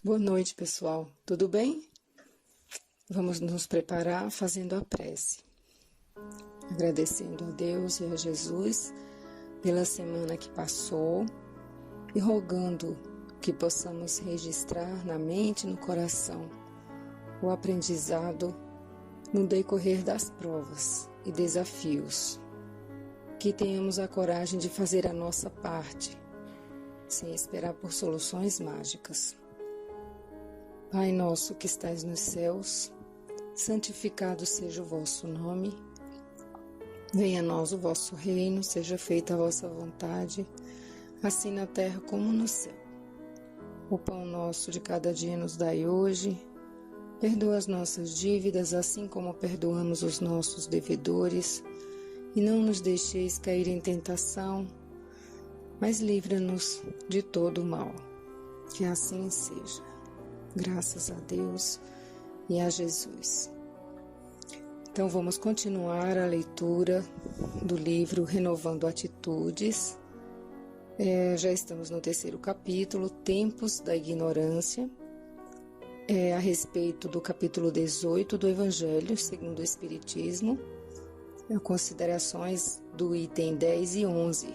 Boa noite, pessoal. Tudo bem? Vamos nos preparar fazendo a prece. Agradecendo a Deus e a Jesus pela semana que passou e rogando que possamos registrar na mente e no coração o aprendizado no decorrer das provas e desafios. Que tenhamos a coragem de fazer a nossa parte, sem esperar por soluções mágicas. Pai nosso que estais nos céus, santificado seja o vosso nome. Venha a nós o vosso reino, seja feita a vossa vontade, assim na terra como no céu. O pão nosso de cada dia nos dai hoje. Perdoa as nossas dívidas, assim como perdoamos os nossos devedores. E não nos deixeis cair em tentação, mas livra-nos de todo o mal. Que assim seja. Graças a Deus e a Jesus. Então vamos continuar a leitura do livro Renovando Atitudes. Já estamos no 3º capítulo, Tempos da Ignorância. A respeito do capítulo 18 do Evangelho segundo o Espiritismo. Considerações do item 10 e 11.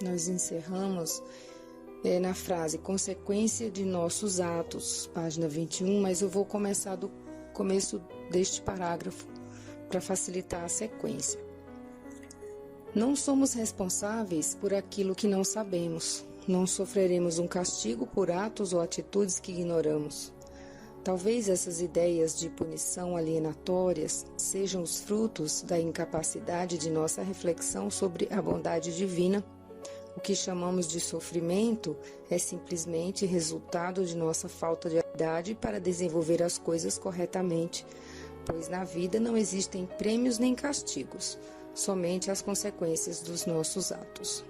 Nós encerramos na frase consequência de nossos atos, página 21, mas eu vou começar do começo deste parágrafo para facilitar a sequência. Não somos responsáveis por aquilo que não sabemos. Não sofreremos um castigo por atos ou atitudes que ignoramos. Talvez essas ideias de punição alienatórias sejam os frutos da incapacidade de nossa reflexão sobre a bondade divina. O que chamamos de sofrimento é simplesmente resultado de nossa falta de habilidade para desenvolver as coisas corretamente, pois na vida não existem prêmios nem castigos, somente as consequências dos nossos atos.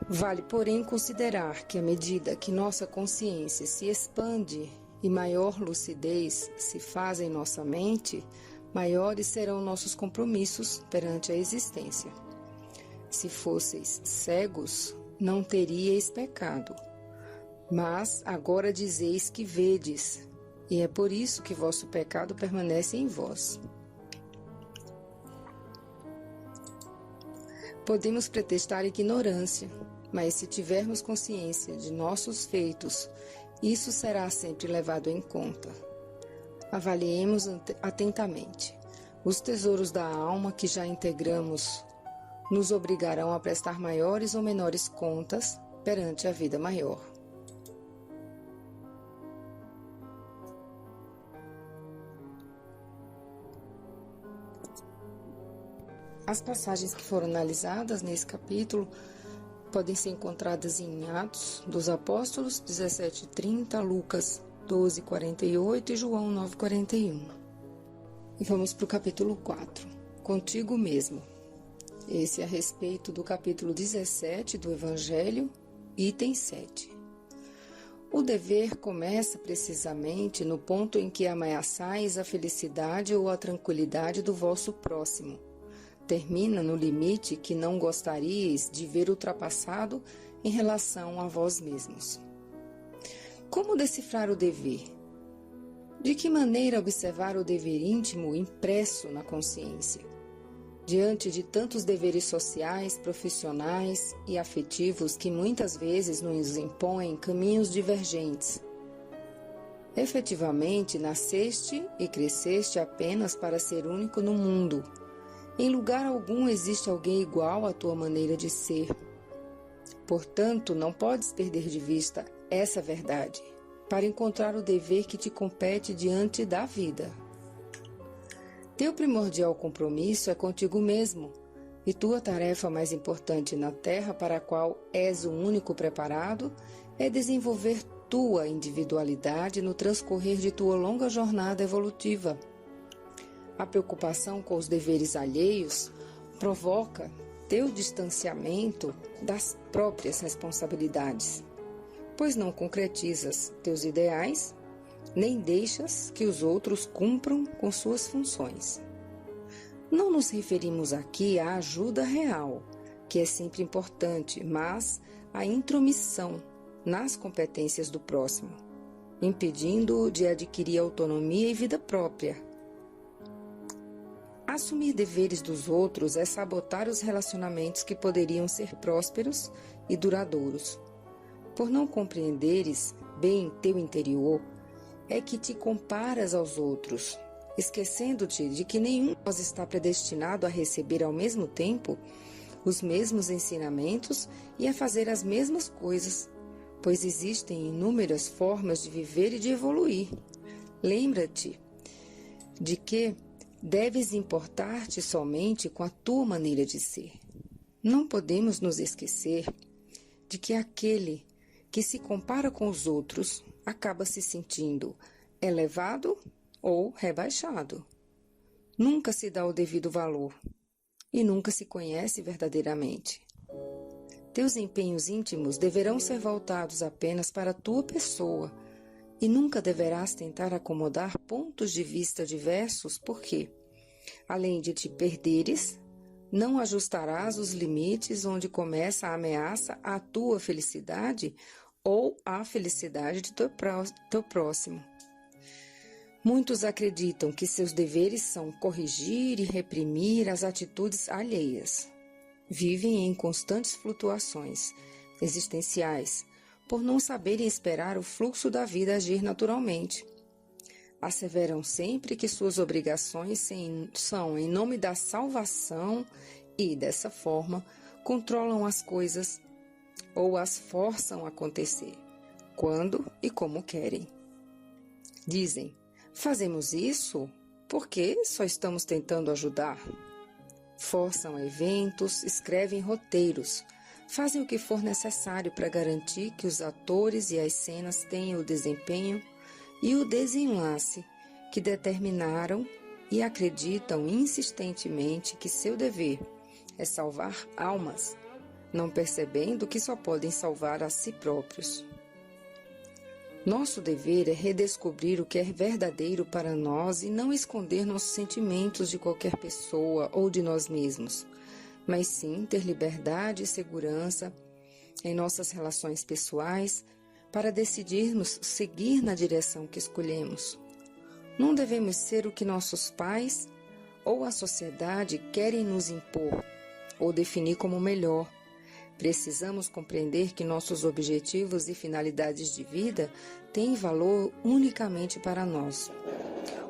Vale, porém, considerar que à medida que nossa consciência se expande e maior lucidez se faz em nossa mente, maiores serão nossos compromissos perante a existência. Se fosseis cegos, não teríeis pecado. Mas agora dizeis que vedes, e é por isso que vosso pecado permanece em vós. Podemos pretextar ignorância, mas se tivermos consciência de nossos feitos, isso será sempre levado em conta. Avaliemos atentamente. Os tesouros da alma que já integramos nos obrigarão a prestar maiores ou menores contas perante a vida maior. As passagens que foram analisadas nesse capítulo podem ser encontradas em Atos dos Apóstolos 17:30, Lucas 12:48 e João 9:41. E vamos para o capítulo 4, Contigo Mesmo. Esse é a respeito do capítulo 17 do Evangelho, item 7. O dever começa precisamente no ponto em que ameaçais a felicidade ou a tranquilidade do vosso próximo. Termina no limite que não gostaríeis de ver ultrapassado em relação a vós mesmos. Como decifrar o dever? De que maneira observar o dever íntimo impresso na consciência? Diante de tantos deveres sociais, profissionais e afetivos que muitas vezes nos impõem caminhos divergentes. Efetivamente, nasceste e cresceste apenas para ser único no mundo. Em lugar algum existe alguém igual à tua maneira de ser. Portanto, não podes perder de vista essa verdade, para encontrar o dever que te compete diante da vida. Teu primordial compromisso é contigo mesmo, e tua tarefa mais importante na terra para a qual és o único preparado é desenvolver tua individualidade no transcorrer de tua longa jornada evolutiva. A preocupação com os deveres alheios provoca teu distanciamento das próprias responsabilidades, pois não concretizas teus ideais, nem deixas que os outros cumpram com suas funções. Não nos referimos aqui à ajuda real, que é sempre importante, mas à intromissão, nas competências do próximo, impedindo-o de adquirir autonomia e vida própria. Assumir deveres dos outros é sabotar os relacionamentos que poderiam ser prósperos e duradouros. Por não compreenderes bem teu interior, é que te comparas aos outros, esquecendo-te de que nenhum de nós está predestinado a receber ao mesmo tempo os mesmos ensinamentos e a fazer as mesmas coisas, pois existem inúmeras formas de viver e de evoluir. Lembra-te de que deves importar-te somente com a tua maneira de ser. Não podemos nos esquecer de que aquele que se compara com os outros acaba se sentindo elevado ou rebaixado. Nunca se dá o devido valor e nunca se conhece verdadeiramente. Teus empenhos íntimos deverão ser voltados apenas para a tua pessoa e nunca deverás tentar acomodar pontos de vista diversos, porque, além de te perderes, não ajustarás os limites onde começa a ameaça à tua felicidade ou à felicidade de teu próximo. Muitos acreditam que seus deveres são corrigir e reprimir as atitudes alheias. Vivem em constantes flutuações existenciais, por não saberem esperar o fluxo da vida agir naturalmente. Asseveram sempre que suas obrigações são em nome da salvação e, dessa forma, controlam as coisas ou as forçam a acontecer, quando e como querem. Dizem, fazemos isso porque só estamos tentando ajudar. Forçam eventos, escrevem roteiros, fazem o que for necessário para garantir que os atores e as cenas tenham o desempenho e o desenlace que determinaram e acreditam insistentemente que seu dever é salvar almas, não percebendo que só podem salvar a si próprios. Nosso dever é redescobrir o que é verdadeiro para nós e não esconder nossos sentimentos de qualquer pessoa ou de nós mesmos, mas sim ter liberdade e segurança em nossas relações pessoais para decidirmos seguir na direção que escolhemos. Não devemos ser o que nossos pais ou a sociedade querem nos impor ou definir como melhor. Precisamos compreender que nossos objetivos e finalidades de vida têm valor unicamente para nós,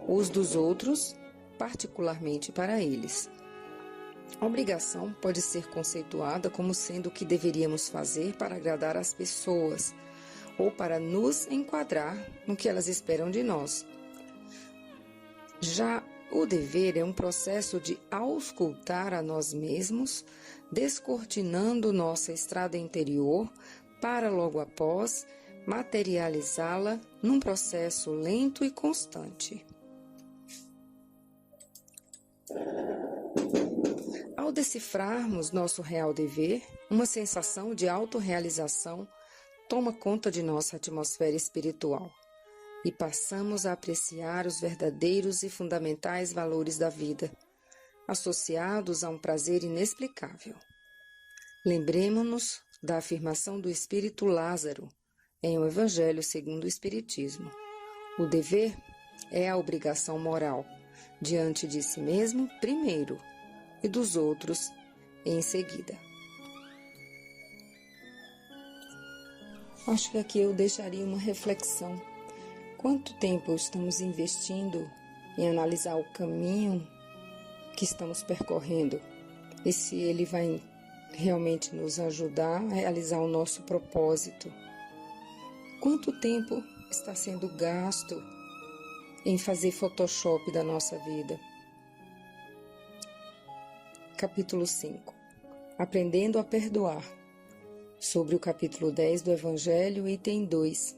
os dos outros, particularmente para eles. A obrigação pode ser conceituada como sendo o que deveríamos fazer para agradar as pessoas ou para nos enquadrar no que elas esperam de nós. Já o dever é um processo de auscultar a nós mesmos, descortinando nossa estrada interior para logo após materializá-la num processo lento e constante. Ao decifrarmos nosso real dever, uma sensação de autorrealização toma conta de nossa atmosfera espiritual e passamos a apreciar os verdadeiros e fundamentais valores da vida, associados a um prazer inexplicável. Lembremo-nos da afirmação do espírito Lázaro em O Evangelho segundo o Espiritismo. O dever é a obrigação moral, diante de si mesmo primeiro e dos outros em seguida. Acho que aqui eu deixaria uma reflexão. Quanto tempo estamos investindo em analisar o caminho que estamos percorrendo e se ele vai realmente nos ajudar a realizar o nosso propósito? Quanto tempo está sendo gasto em fazer Photoshop da nossa vida? Capítulo 5. Aprendendo a perdoar. Sobre o capítulo 10 do Evangelho, item 2.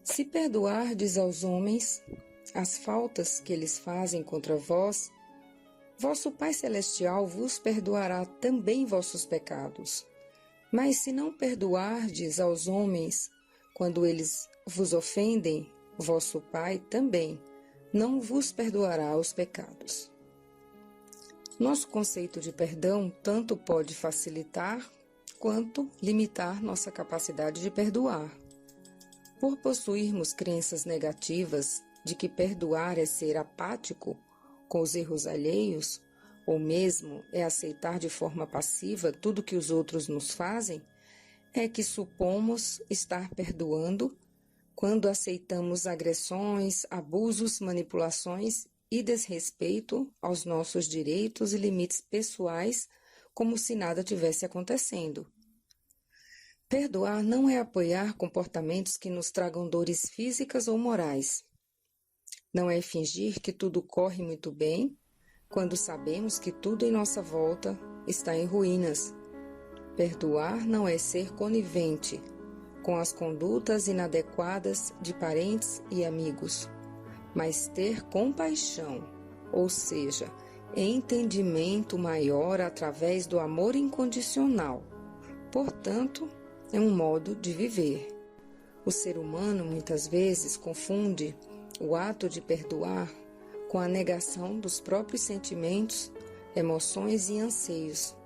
Se perdoardes aos homens as faltas que eles fazem contra vós, vosso Pai Celestial vos perdoará também vossos pecados. Mas se não perdoardes aos homens quando eles vos ofendem, vosso Pai também não vos perdoará os pecados. Nosso conceito de perdão tanto pode facilitar quanto limitar nossa capacidade de perdoar. Por possuirmos crenças negativas de que perdoar é ser apático com os erros alheios, ou mesmo é aceitar de forma passiva tudo que os outros nos fazem, é que supomos estar perdoando quando aceitamos agressões, abusos, manipulações e desrespeito aos nossos direitos e limites pessoais, como se nada tivesse acontecendo. Perdoar não é apoiar comportamentos que nos tragam dores físicas ou morais. Não é fingir que tudo corre muito bem, quando sabemos que tudo em nossa volta está em ruínas. Perdoar não é ser conivente com as condutas inadequadas de parentes e amigos, mas ter compaixão, ou seja, entendimento maior através do amor incondicional. Portanto, é um modo de viver. O ser humano muitas vezes confunde o ato de perdoar com a negação dos próprios sentimentos, emoções e anseios,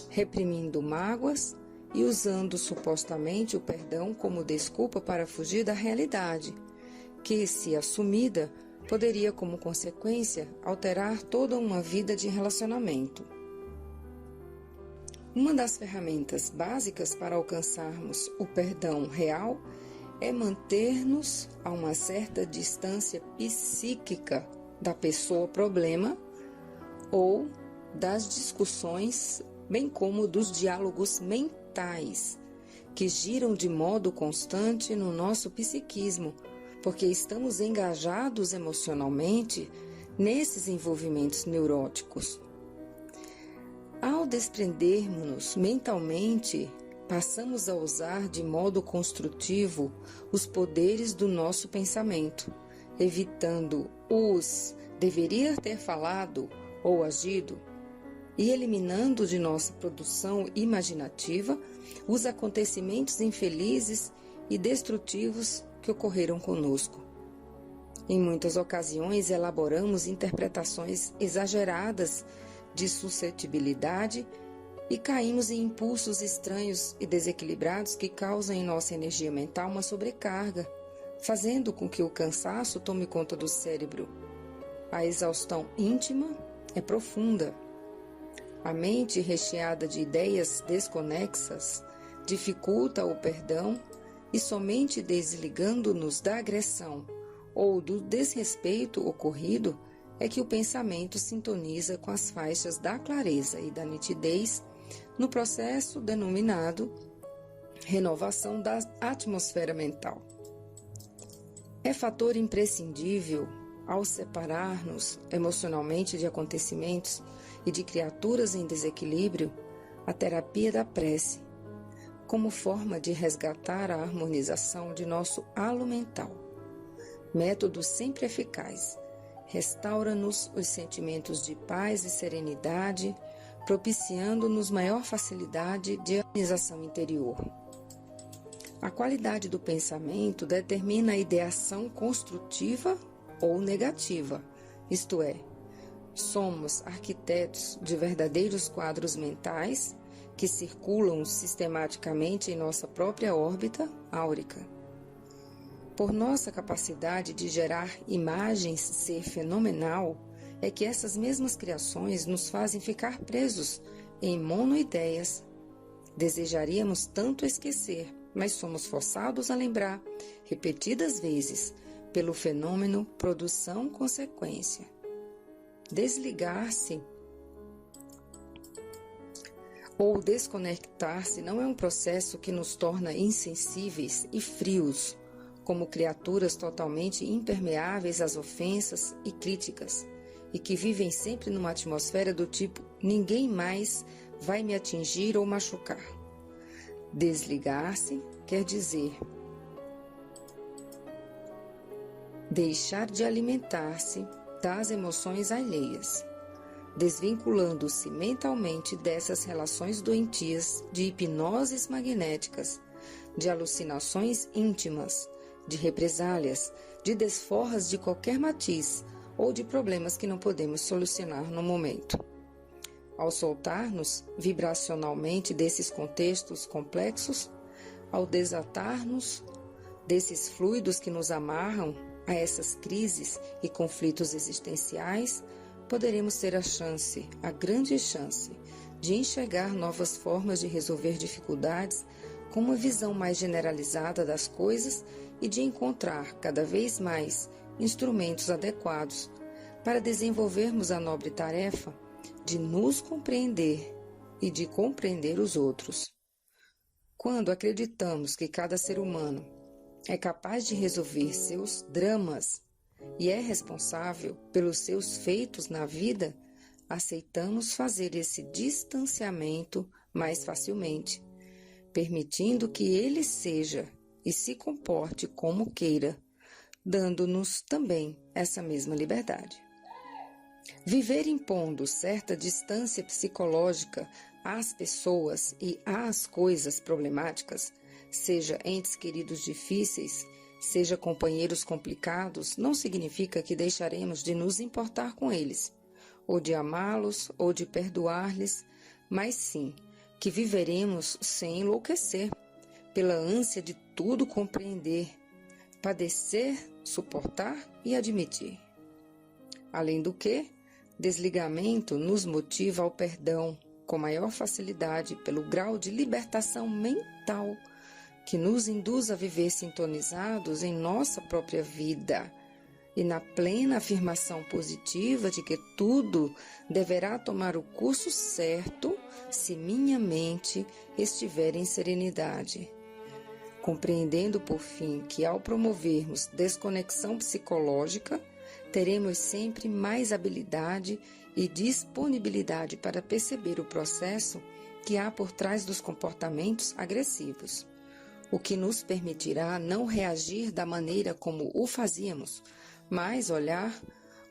reprimindo mágoas e usando supostamente o perdão como desculpa para fugir da realidade, que, se assumida, poderia, como consequência, alterar toda uma vida de relacionamento. Uma das ferramentas básicas para alcançarmos o perdão real é manter-nos a uma certa distância psíquica da pessoa problema ou das discussões, bem como dos diálogos mentais que giram de modo constante no nosso psiquismo, porque estamos engajados emocionalmente nesses envolvimentos neuróticos. Ao desprendermos-nos mentalmente, passamos a usar de modo construtivo os poderes do nosso pensamento, evitando os deveria ter falado ou agido e eliminando de nossa produção imaginativa os acontecimentos infelizes e destrutivos que ocorreram conosco. Em muitas ocasiões, elaboramos interpretações exageradas de suscetibilidade e caímos em impulsos estranhos e desequilibrados que causam em nossa energia mental uma sobrecarga, fazendo com que o cansaço tome conta do cérebro. A exaustão íntima é profunda. A mente recheada de ideias desconexas dificulta o perdão e somente desligando-nos da agressão ou do desrespeito ocorrido é que o pensamento sintoniza com as faixas da clareza e da nitidez no processo denominado renovação da atmosfera mental. É fator imprescindível, ao separar-nos emocionalmente de acontecimentos e de criaturas em desequilíbrio, a terapia da prece, como forma de resgatar a harmonização de nosso halo mental. Método sempre eficaz, restaura-nos os sentimentos de paz e serenidade, propiciando-nos maior facilidade de harmonização interior. A qualidade do pensamento determina a ideação construtiva ou negativa, isto é, somos arquitetos de verdadeiros quadros mentais que circulam sistematicamente em nossa própria órbita áurica. Por nossa capacidade de gerar imagens ser fenomenal, é que essas mesmas criações nos fazem ficar presos em monoideias. Desejaríamos tanto esquecer, mas somos forçados a lembrar, repetidas vezes, pelo fenômeno produção-consequência. Desligar-se ou desconectar-se não é um processo que nos torna insensíveis e frios, como criaturas totalmente impermeáveis às ofensas e críticas, e que vivem sempre numa atmosfera do tipo ninguém mais vai me atingir ou machucar. Desligar-se quer dizer deixar de alimentar-se das emoções alheias, desvinculando-se mentalmente dessas relações doentias de hipnoses magnéticas, de alucinações íntimas, de represálias, de desforras de qualquer matiz ou de problemas que não podemos solucionar no momento. Ao soltar-nos vibracionalmente desses contextos complexos, ao desatar-nos desses fluidos que nos amarram a essas crises e conflitos existenciais, poderemos ter a grande chance, de enxergar novas formas de resolver dificuldades com uma visão mais generalizada das coisas e de encontrar cada vez mais instrumentos adequados para desenvolvermos a nobre tarefa de nos compreender e de compreender os outros. Quando acreditamos que cada ser humano é capaz de resolver seus dramas e é responsável pelos seus feitos na vida, aceitamos fazer esse distanciamento mais facilmente, permitindo que ele seja e se comporte como queira, dando-nos também essa mesma liberdade. Viver impondo certa distância psicológica às pessoas e às coisas problemáticas, seja entes queridos difíceis, seja companheiros complicados, não significa que deixaremos de nos importar com eles, ou de amá-los, ou de perdoar-lhes, mas sim que viveremos sem enlouquecer, pela ânsia de tudo compreender, padecer, suportar e admitir. Além do que, desligamento nos motiva ao perdão com maior facilidade pelo grau de libertação mental que nos induz a viver sintonizados em nossa própria vida e na plena afirmação positiva de que tudo deverá tomar o curso certo se minha mente estiver em serenidade. Compreendendo, por fim, que ao promovermos desconexão psicológica, teremos sempre mais habilidade e disponibilidade para perceber o processo que há por trás dos comportamentos agressivos, o que nos permitirá não reagir da maneira como o fazíamos, mas olhar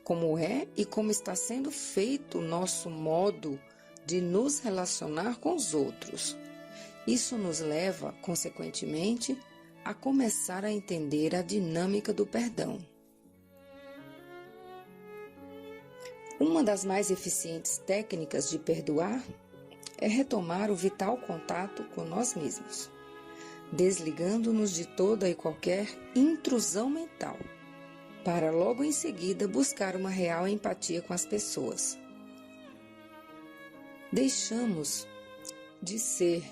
como é e como está sendo feito o nosso modo de nos relacionar com os outros. Isso nos leva, consequentemente, a começar a entender a dinâmica do perdão. Uma das mais eficientes técnicas de perdoar é retomar o vital contato com nós mesmos, desligando-nos de toda e qualquer intrusão mental, para logo em seguida buscar uma real empatia com as pessoas. Deixamos de ser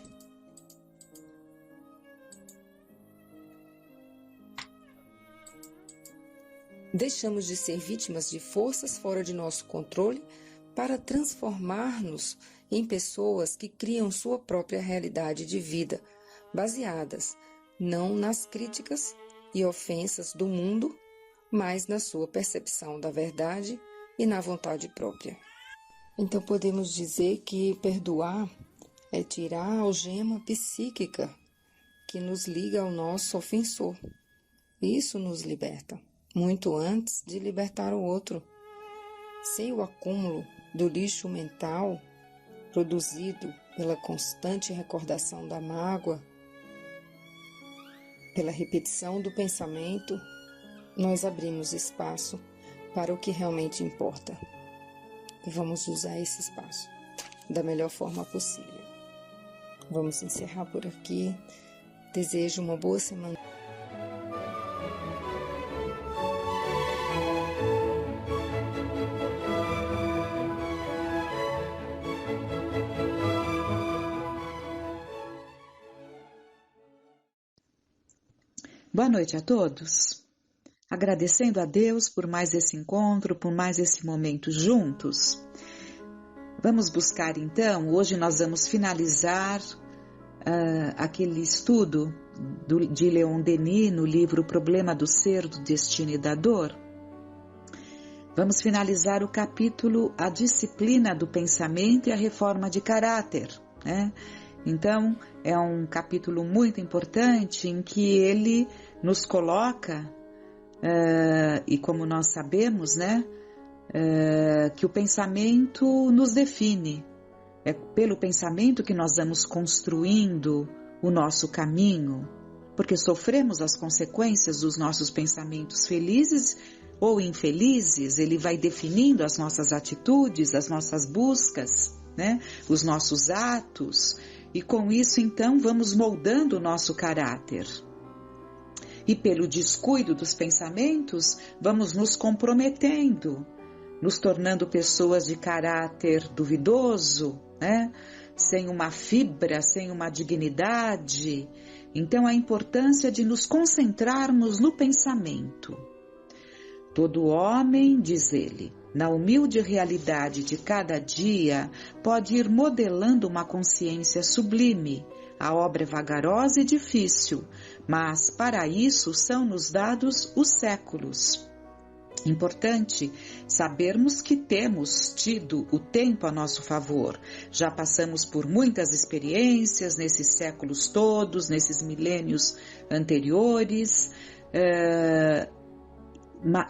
vítimas de forças fora de nosso controle para transformar-nos em pessoas que criam sua própria realidade de vida, baseadas não nas críticas e ofensas do mundo, mas na sua percepção da verdade e na vontade própria. Então podemos dizer que perdoar é tirar a algema psíquica que nos liga ao nosso ofensor. Isso nos liberta, muito antes de libertar o outro. Sem o acúmulo do lixo mental produzido pela constante recordação da mágoa, pela repetição do pensamento, nós abrimos espaço para o que realmente importa. E vamos usar esse espaço da melhor forma possível. Vamos encerrar por aqui. Desejo uma boa semana. Boa noite a todos. Agradecendo a Deus por mais esse encontro, por mais esse momento juntos. Vamos buscar então, hoje nós vamos finalizar aquele estudo de Leon Denis no livro O Problema do Ser, do Destino e da Dor. Vamos finalizar o capítulo A Disciplina do Pensamento e a Reforma de Caráter, né? Então, é um capítulo muito importante em que ele nos coloca, e como nós sabemos, né, que o pensamento nos define. É pelo pensamento que nós vamos construindo o nosso caminho, porque sofremos as consequências dos nossos pensamentos felizes ou infelizes. Ele vai definindo as nossas atitudes, as nossas buscas. né, os nossos atos, e com isso então vamos moldando o nosso caráter. E pelo descuido dos pensamentos, vamos nos comprometendo, nos tornando pessoas de caráter duvidoso, né? Sem uma fibra, sem uma dignidade. Então, a importância de nos concentrarmos no pensamento. Todo homem, diz ele, na humilde realidade de cada dia, pode ir modelando uma consciência sublime. A obra é vagarosa e difícil, mas para isso são-nos dados os séculos. Importante sabermos que temos tido o tempo a nosso favor. Já passamos por muitas experiências nesses séculos todos, nesses milênios anteriores,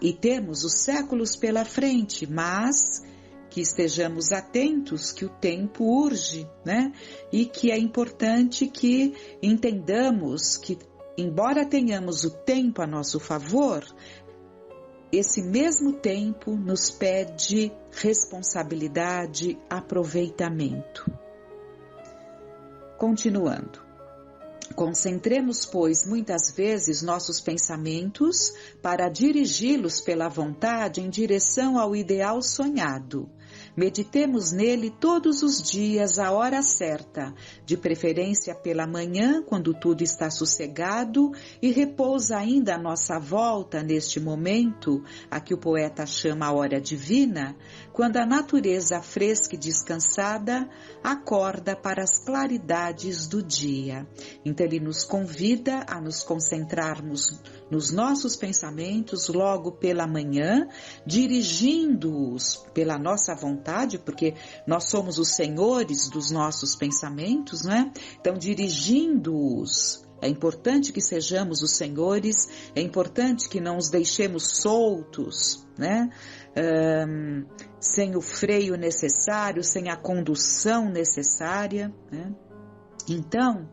e temos os séculos pela frente, mas que estejamos atentos que o tempo urge, né? E que é importante que entendamos que, embora tenhamos o tempo a nosso favor, esse mesmo tempo nos pede responsabilidade, aproveitamento. Continuando. Concentremos, pois, muitas vezes nossos pensamentos para dirigi-los pela vontade em direção ao ideal sonhado. Meditemos nele todos os dias à hora certa, de preferência pela manhã, quando tudo está sossegado e repousa ainda à nossa volta neste momento, a que o poeta chama a hora divina, quando a natureza fresca e descansada acorda para as claridades do dia. Então ele nos convida a nos concentrarmos nos nossos pensamentos logo pela manhã, dirigindo-os pela nossa vontade, porque nós somos os senhores dos nossos pensamentos, né? Então, dirigindo-os, é importante que sejamos os senhores, é importante que não os deixemos soltos, né? Sem o freio necessário, sem a condução necessária, né? Então,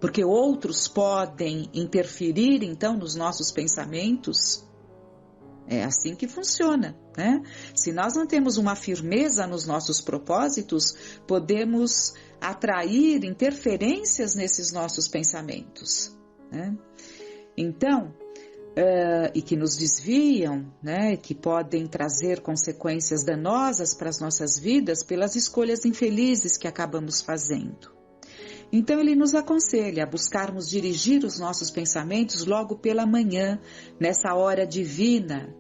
porque outros podem interferir, então, nos nossos pensamentos. É assim que funciona, né? Se nós não temos uma firmeza nos nossos propósitos, podemos atrair interferências nesses nossos pensamentos, né? Então, e que nos desviam, né? Que podem trazer consequências danosas para as nossas vidas pelas escolhas infelizes que acabamos fazendo. Então ele nos aconselha a buscarmos dirigir os nossos pensamentos logo pela manhã, nessa hora divina.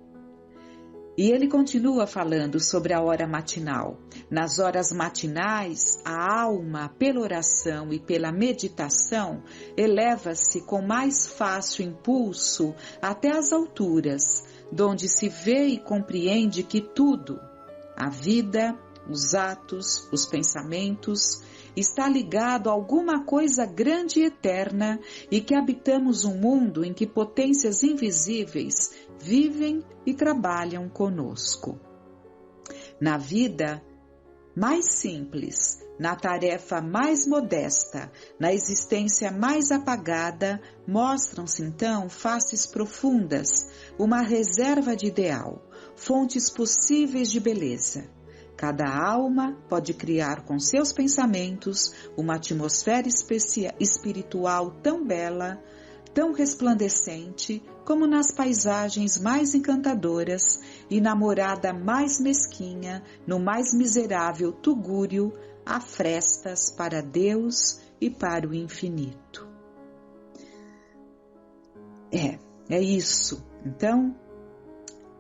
E ele continua falando sobre a hora matinal. Nas horas matinais, a alma, pela oração e pela meditação, eleva-se com mais fácil impulso até as alturas, donde se vê e compreende que tudo, a vida, os atos, os pensamentos, está ligado a alguma coisa grande e eterna e que habitamos um mundo em que potências invisíveis vivem e trabalham conosco. Na vida mais simples, na tarefa mais modesta, na existência mais apagada, mostram-se então faces profundas, uma reserva de ideal, fontes possíveis de beleza. Cada alma pode criar com seus pensamentos uma atmosfera espiritual tão bela, tão resplandecente, como nas paisagens mais encantadoras e na morada mais mesquinha, no mais miserável tugúrio, há frestas para Deus e para o infinito. É isso. Então,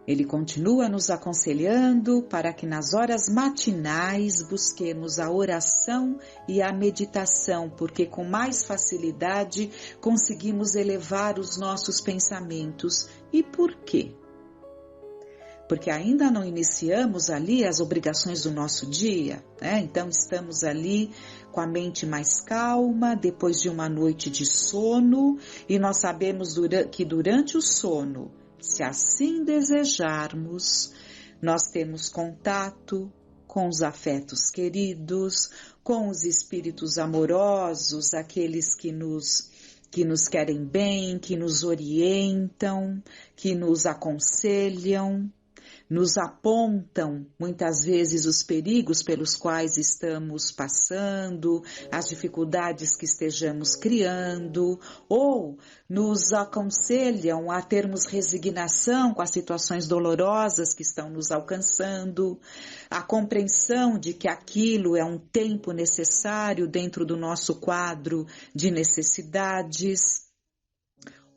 ele continua nos aconselhando para que nas horas matinais busquemos a oração e a meditação, porque com mais facilidade conseguimos elevar os nossos pensamentos. E por quê? Porque ainda não iniciamos ali as obrigações do nosso dia, né? Então estamos ali com a mente mais calma, depois de uma noite de sono, e nós sabemos que durante o sono, se assim desejarmos, nós temos contato com os afetos queridos, com os espíritos amorosos, aqueles que nos querem bem, que nos orientam, que nos aconselham. nos apontam muitas vezes os perigos pelos quais estamos passando, as dificuldades que estejamos criando, ou nos aconselham a termos resignação com as situações dolorosas que estão nos alcançando, a compreensão de que aquilo é um tempo necessário dentro do nosso quadro de necessidades,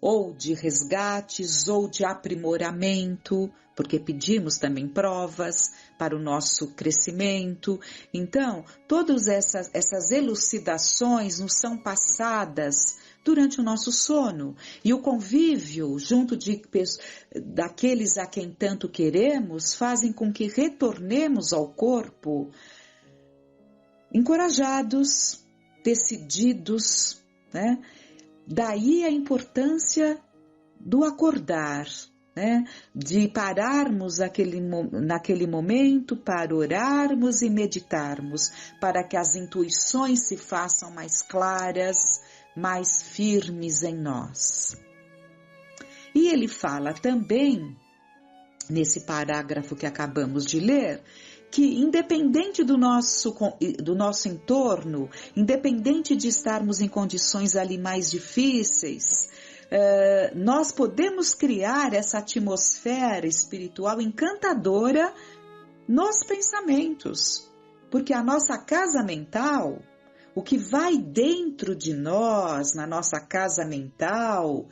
ou de resgates, ou de aprimoramento, porque pedimos também provas para o nosso crescimento. Então, todas essas elucidações nos são passadas durante o nosso sono. E o convívio junto daqueles a quem tanto queremos fazem com que retornemos ao corpo encorajados, decididos, né? Daí a importância do acordar, né? De pararmos naquele momento para orarmos e meditarmos, para que as intuições se façam mais claras, mais firmes em nós. E ele fala também, nesse parágrafo que acabamos de ler, que independente do nosso entorno, independente de estarmos em condições ali mais difíceis, nós podemos criar essa atmosfera espiritual encantadora nos pensamentos, porque a nossa casa mental, o que vai dentro de nós, na nossa casa mental,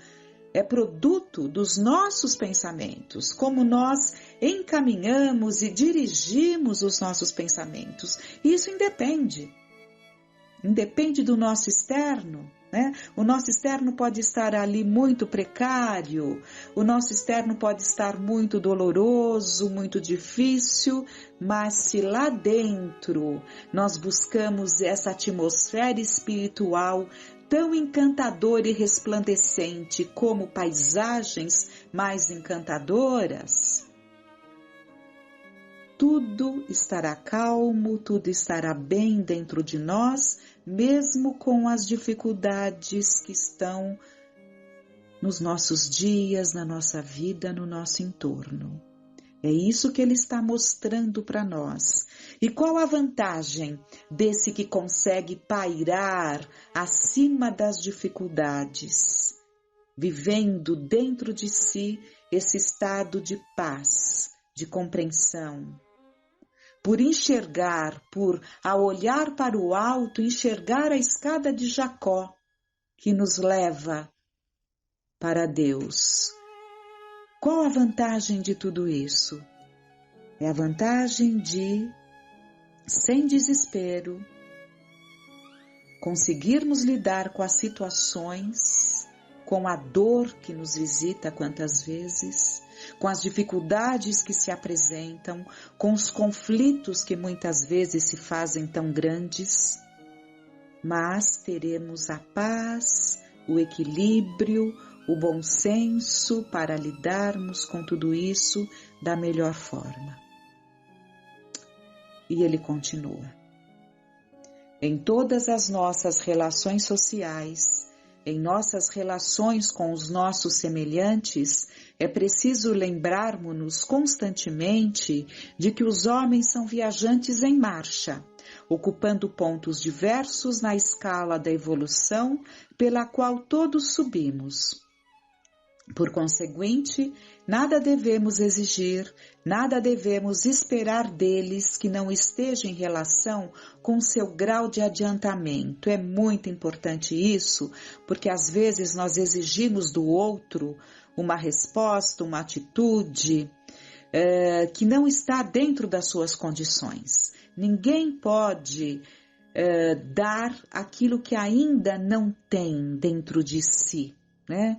é produto dos nossos pensamentos, como nós encaminhamos e dirigimos os nossos pensamentos. Isso independe do nosso externo, né? O nosso externo pode estar ali muito precário, o nosso externo pode estar muito doloroso, muito difícil, mas se lá dentro nós buscamos essa atmosfera espiritual tão encantadora e resplandecente como paisagens mais encantadoras, tudo estará calmo, tudo estará bem dentro de nós, mesmo com as dificuldades que estão nos nossos dias, na nossa vida, no nosso entorno. É isso que ele está mostrando para nós. E qual a vantagem desse que consegue pairar acima das dificuldades, vivendo dentro de si esse estado de paz, de compreensão? Por enxergar, ao olhar para o alto, enxergar a escada de Jacó, que nos leva para Deus. Qual a vantagem de tudo isso? É a vantagem de, sem desespero, conseguirmos lidar com as situações, com a dor que nos visita quantas vezes, com as dificuldades que se apresentam, com os conflitos que muitas vezes se fazem tão grandes, mas teremos a paz, o equilíbrio, o bom senso para lidarmos com tudo isso da melhor forma. E ele continua. Em todas as nossas relações sociais, em nossas relações com os nossos semelhantes, é preciso lembrarmos-nos constantemente de que os homens são viajantes em marcha, ocupando pontos diversos na escala da evolução pela qual todos subimos. Por conseguinte, nada devemos exigir, nada devemos esperar deles que não esteja em relação com seu grau de adiantamento. É muito importante isso, porque às vezes nós exigimos do outro uma resposta, uma atitude que não está dentro das suas condições. Ninguém pode dar aquilo que ainda não tem dentro de si, né?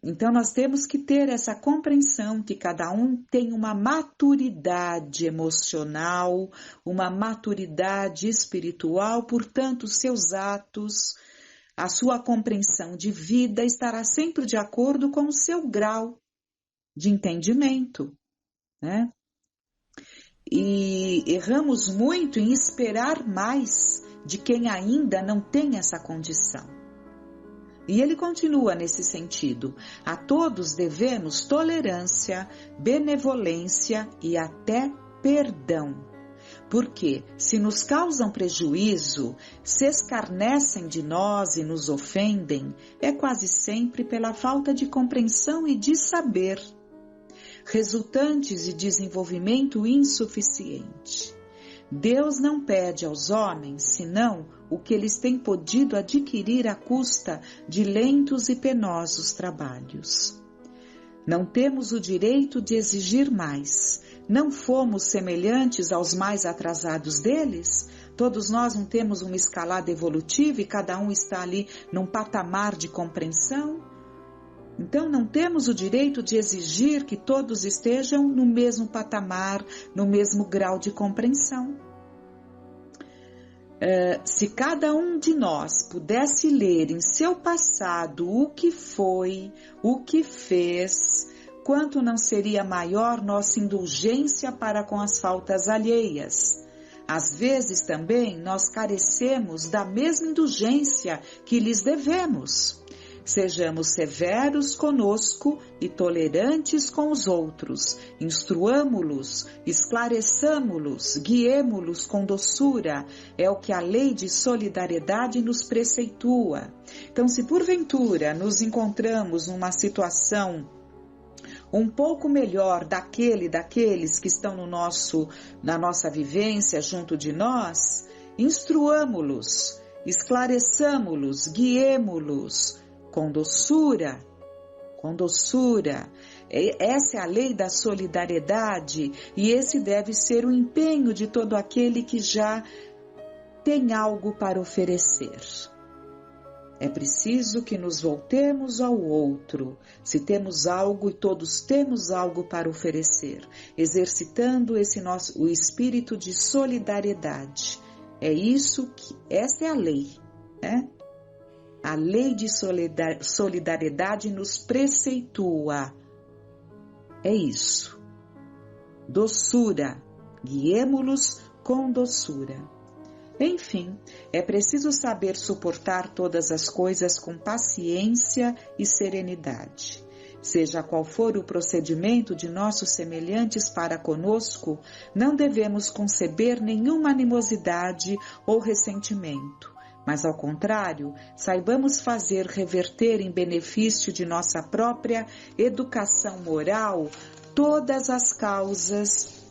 Então nós temos que ter essa compreensão que cada um tem uma maturidade emocional, uma maturidade espiritual, portanto seus atos, a sua compreensão de vida estará sempre de acordo com o seu grau de entendimento, né? E erramos muito em esperar mais de quem ainda não tem essa condição. E ele continua nesse sentido: a todos devemos tolerância, benevolência e até perdão. Porque, se nos causam prejuízo, se escarnecem de nós e nos ofendem, é quase sempre pela falta de compreensão e de saber, resultantes de desenvolvimento insuficiente. Deus não pede aos homens, senão o que eles têm podido adquirir à custa de lentos e penosos trabalhos. Não temos o direito de exigir mais. Não fomos semelhantes aos mais atrasados deles? Todos nós não temos uma escalada evolutiva e cada um está ali num patamar de compreensão? Então não temos o direito de exigir que todos estejam no mesmo patamar, no mesmo grau de compreensão. Se cada um de nós pudesse ler em seu passado o que foi, o que fez, quanto não seria maior nossa indulgência para com as faltas alheias. Às vezes também nós carecemos da mesma indulgência que lhes devemos. Sejamos severos conosco e tolerantes com os outros, instruamo-los, esclareçamo-los, guiemo-los com doçura, é o que a lei de solidariedade nos preceitua. Então, se porventura nos encontramos numa situação um pouco melhor daqueles que estão na nossa vivência junto de nós, instruamo-los, esclareçamo-los, guiemo-los, com doçura. Essa é a lei da solidariedade e esse deve ser o empenho de todo aquele que já tem algo para oferecer. É preciso que nos voltemos ao outro, se temos algo e todos temos algo para oferecer, exercitando o espírito de solidariedade. Essa é a lei, né? A lei de solidariedade nos preceitua. É isso. Doçura. Guiemo-los com doçura. Enfim, é preciso saber suportar todas as coisas com paciência e serenidade. Seja qual for o procedimento de nossos semelhantes para conosco, não devemos conceber nenhuma animosidade ou ressentimento. Mas, ao contrário, saibamos fazer reverter em benefício de nossa própria educação moral todas as causas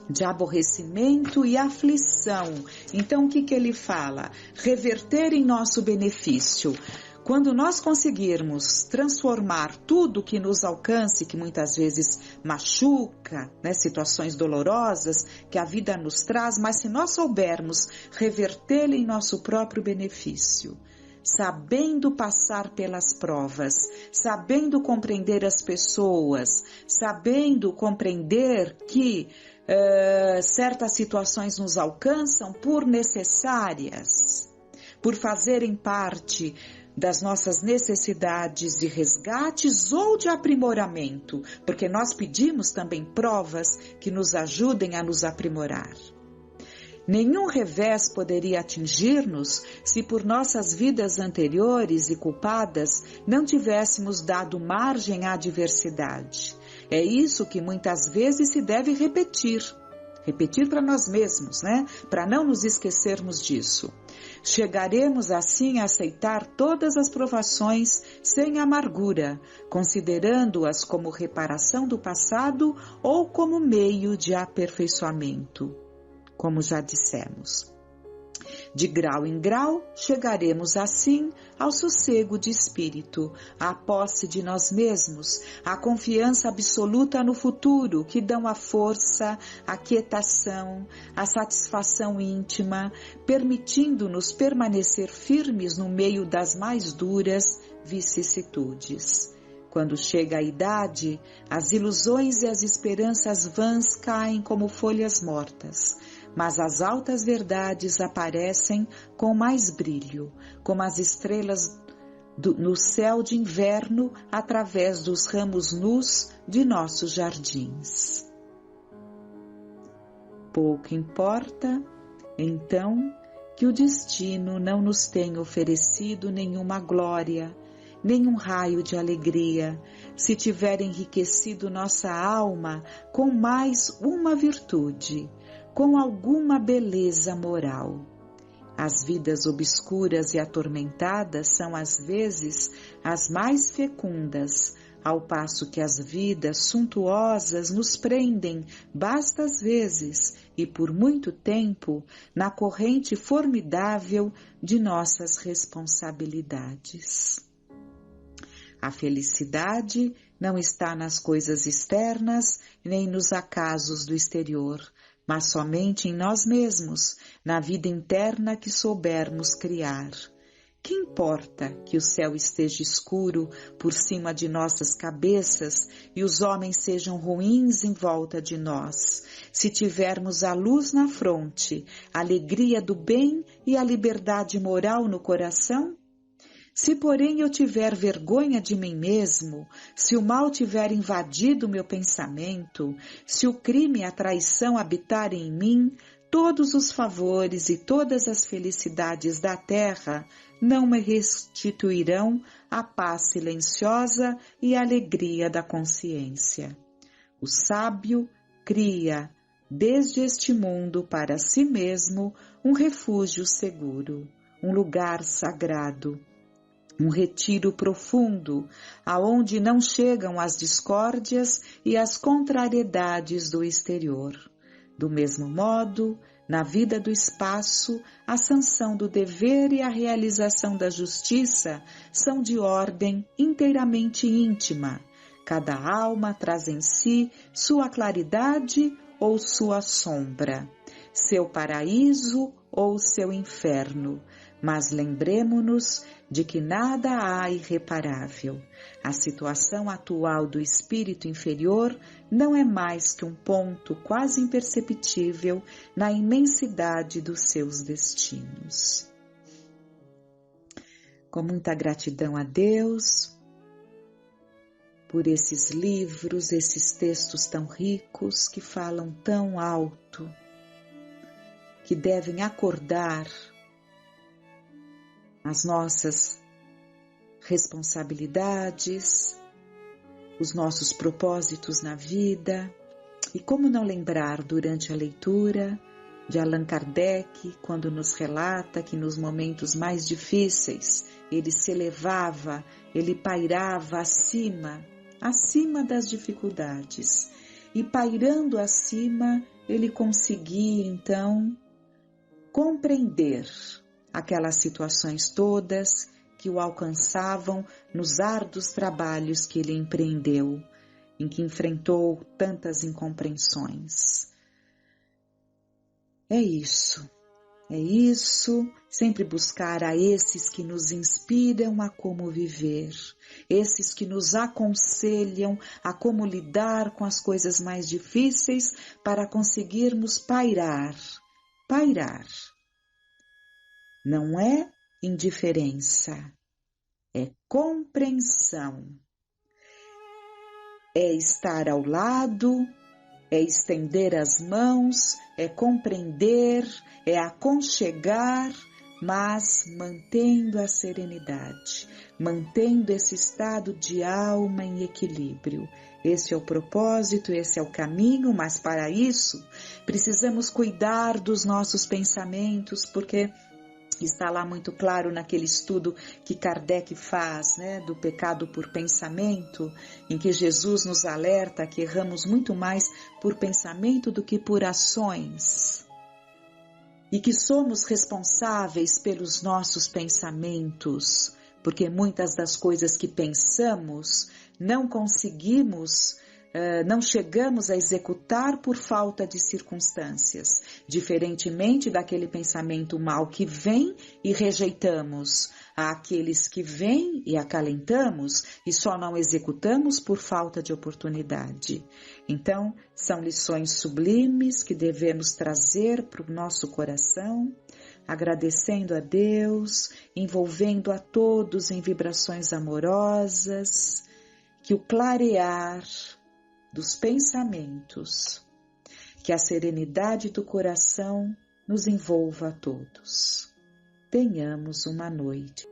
de aborrecimento e aflição. Então, o que ele fala? Reverter em nosso benefício. Quando nós conseguirmos transformar tudo que nos alcance, que muitas vezes machuca, né, situações dolorosas que a vida nos traz, mas se nós soubermos revertê-lo em nosso próprio benefício, sabendo passar pelas provas, sabendo compreender as pessoas, sabendo compreender que certas situações nos alcançam por necessárias, por fazerem parte das nossas necessidades de resgates ou de aprimoramento, porque nós pedimos também provas que nos ajudem a nos aprimorar. Nenhum revés poderia atingir-nos se por nossas vidas anteriores e culpadas não tivéssemos dado margem à adversidade. É isso que muitas vezes se deve repetir para nós mesmos, né? Para não nos esquecermos disso. Chegaremos assim a aceitar todas as provações sem amargura, considerando-as como reparação do passado ou como meio de aperfeiçoamento. Como já dissemos. De grau em grau, chegaremos assim ao sossego de espírito, à posse de nós mesmos, à confiança absoluta no futuro, que dão a força, a quietação, a satisfação íntima, permitindo-nos permanecer firmes no meio das mais duras vicissitudes. Quando chega a idade, as ilusões e as esperanças vãs caem como folhas mortas, mas as altas verdades aparecem com mais brilho, como as estrelas no céu de inverno através dos ramos nus de nossos jardins. Pouco importa, então, que o destino não nos tenha oferecido nenhuma glória, nenhum raio de alegria, se tiver enriquecido nossa alma com mais uma virtude, com alguma beleza moral. As vidas obscuras e atormentadas são às vezes as mais fecundas, ao passo que as vidas suntuosas nos prendem bastas vezes e por muito tempo na corrente formidável de nossas responsabilidades. A felicidade não está nas coisas externas nem nos acasos do exterior, mas somente em nós mesmos, na vida interna que soubermos criar. Que importa que o céu esteja escuro por cima de nossas cabeças e os homens sejam ruins em volta de nós, se tivermos a luz na fronte, a alegria do bem e a liberdade moral no coração? Se, porém, eu tiver vergonha de mim mesmo, se o mal tiver invadido meu pensamento, se o crime e a traição habitarem em mim, todos os favores e todas as felicidades da terra não me restituirão a paz silenciosa e a alegria da consciência. O sábio cria, desde este mundo para si mesmo, um refúgio seguro, um lugar sagrado, um retiro profundo, aonde não chegam as discórdias e as contrariedades do exterior. Do mesmo modo, na vida do espaço, a sanção do dever e a realização da justiça são de ordem inteiramente íntima. Cada alma traz em si sua claridade ou sua sombra, seu paraíso ou seu inferno. Mas lembremo-nos de que nada há irreparável. A situação atual do espírito inferior não é mais que um ponto quase imperceptível na imensidade dos seus destinos. Com muita gratidão a Deus por esses livros, esses textos tão ricos que falam tão alto, que devem acordar as nossas responsabilidades, os nossos propósitos na vida. E como não lembrar durante a leitura de Allan Kardec, quando nos relata que nos momentos mais difíceis ele se elevava, ele pairava acima das dificuldades. E pairando acima, ele conseguia então compreender aquelas situações todas que o alcançavam nos árduos trabalhos que ele empreendeu, em que enfrentou tantas incompreensões. É isso, sempre buscar a esses que nos inspiram a como viver, esses que nos aconselham a como lidar com as coisas mais difíceis para conseguirmos pairar. Não é indiferença, é compreensão, é estar ao lado, é estender as mãos, é compreender, é aconchegar, mas mantendo a serenidade, mantendo esse estado de alma em equilíbrio. Esse é o propósito, esse é o caminho, mas para isso precisamos cuidar dos nossos pensamentos, porque está lá muito claro naquele estudo que Kardec faz, do pecado por pensamento, em que Jesus nos alerta que erramos muito mais por pensamento do que por ações. E que somos responsáveis pelos nossos pensamentos, porque muitas das coisas que pensamos não conseguimos, não chegamos a executar por falta de circunstâncias, diferentemente daquele pensamento mau que vem e rejeitamos, há aqueles que vêm e acalentamos e só não executamos por falta de oportunidade. Então, são lições sublimes que devemos trazer para o nosso coração, agradecendo a Deus, envolvendo a todos em vibrações amorosas, que o clarear dos pensamentos, que a serenidade do coração nos envolva a todos. Tenhamos uma noite